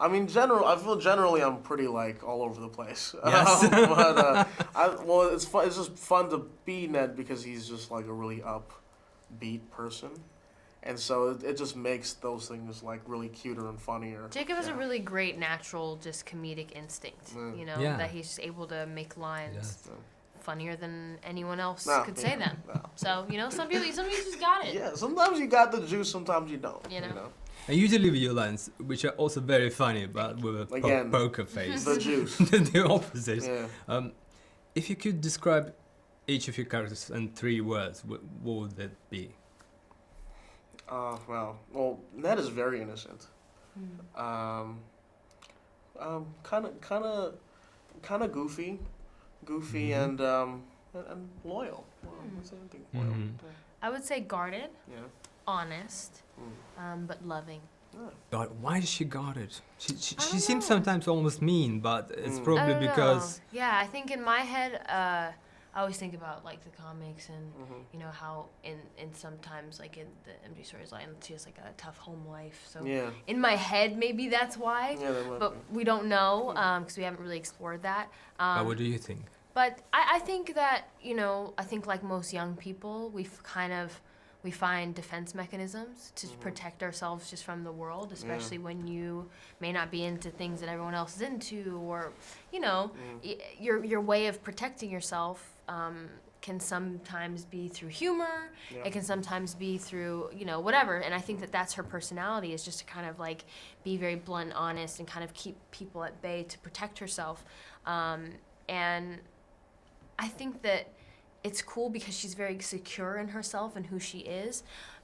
I mean, I feel generally I'm pretty like all over the place. Yes. It's fun. It's just fun to be Ned because he's just like a really upbeat person, and so it just makes those things like really cuter and funnier. Jacob has a really great natural, just comedic instinct. You know, that he's just able to make lines funnier than anyone else could say them. No. So you know, some people just got it. Yeah, sometimes you got the juice, sometimes you don't. You know? And you deliver your lines, which are also very funny, but with a poker face. The juice. The opposite. Yeah. If you could describe each of your characters in 3 words, what would that be? Well, Ned is very innocent. Kind of goofy, and loyal. Loyal. I would say guarded, Yeah. honest, but loving. God, why is she guarded? She don't seems know. sometimes almost mean, but it's I probably don't because... know. Yeah, I think in my head, I always think about like the comics and you know how in sometimes like in the empty storyline she has like a tough home life. So in my head maybe that's why, but we don't know because we haven't really explored that. But what do you think? But I think that I think like most young people we find defense mechanisms to protect ourselves just from the world, especially when you may not be into things that everyone else is into, or your way of protecting yourself can sometimes be through humor. It can sometimes be through whatever. And I think that that's her personality, is just to kind of like be very blunt and honest and kind of keep people at bay to protect herself. And I think that it's cool because she's very secure in herself and who she is,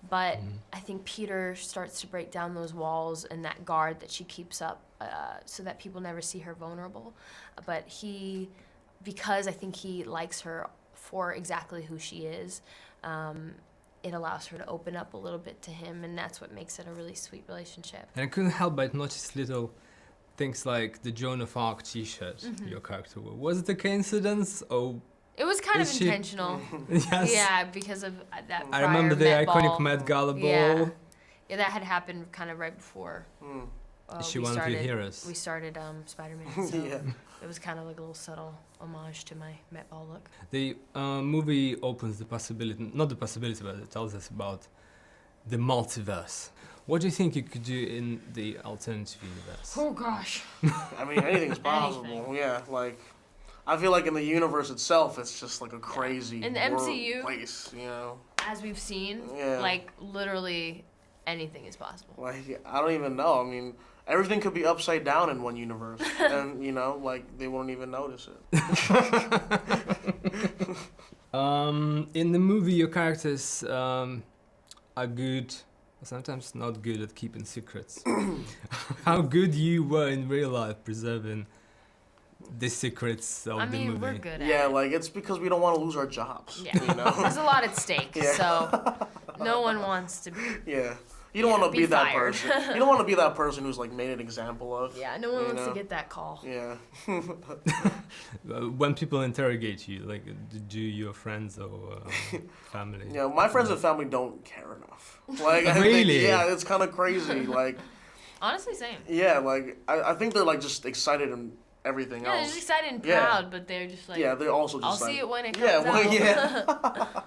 but I think Peter starts to break down those walls and that guard that she keeps up so that people never see her vulnerable. But because I think he likes her for exactly who she is, it allows her to open up a little bit to him, and that's what makes it a really sweet relationship. And I couldn't help but notice little things like the Joan of Arc t-shirt your character wore. Was it a coincidence, or... It was kind of intentional. Yes. Yeah, because of that I remember the Met iconic ball. Met Gala ball. Yeah, that had happened kind of right before. Is she one of your heroes? We started Spider-Man, so it was kind of like a little subtle homage to my Met Ball look. The movie opens the possibility, not the possibility, but it tells us about the multiverse. What do you think you could do in the alternative universe? Oh gosh. I mean, anything's possible. Yeah, like I feel like in the universe itself, it's just like a crazy in the MCU place, As we've seen, like literally anything is possible. Like I don't even know. I mean, everything could be upside down in one universe, and like they won't even notice it. In the movie, your characters are good, sometimes not good at keeping secrets. How good you were in real life preserving the secrets of the movie. I mean, we're good at it. Like it's because we don't want to lose our jobs. Yeah, there's a lot at stake, so no one wants to be. Yeah. You don't want to be that fired. person. You don't want to be that person who's like made an example of. Yeah, no one wants to get that call. Yeah. When people interrogate you, like, do your friends or family? Yeah, my friends and family don't care enough. Like, really? It's kind of crazy. Like, honestly, same. Yeah, like I think they're like just excited and everything else. Yeah, they're just excited and proud, but they're just like. Yeah, they're also just. I'll see it when it comes out. Yeah.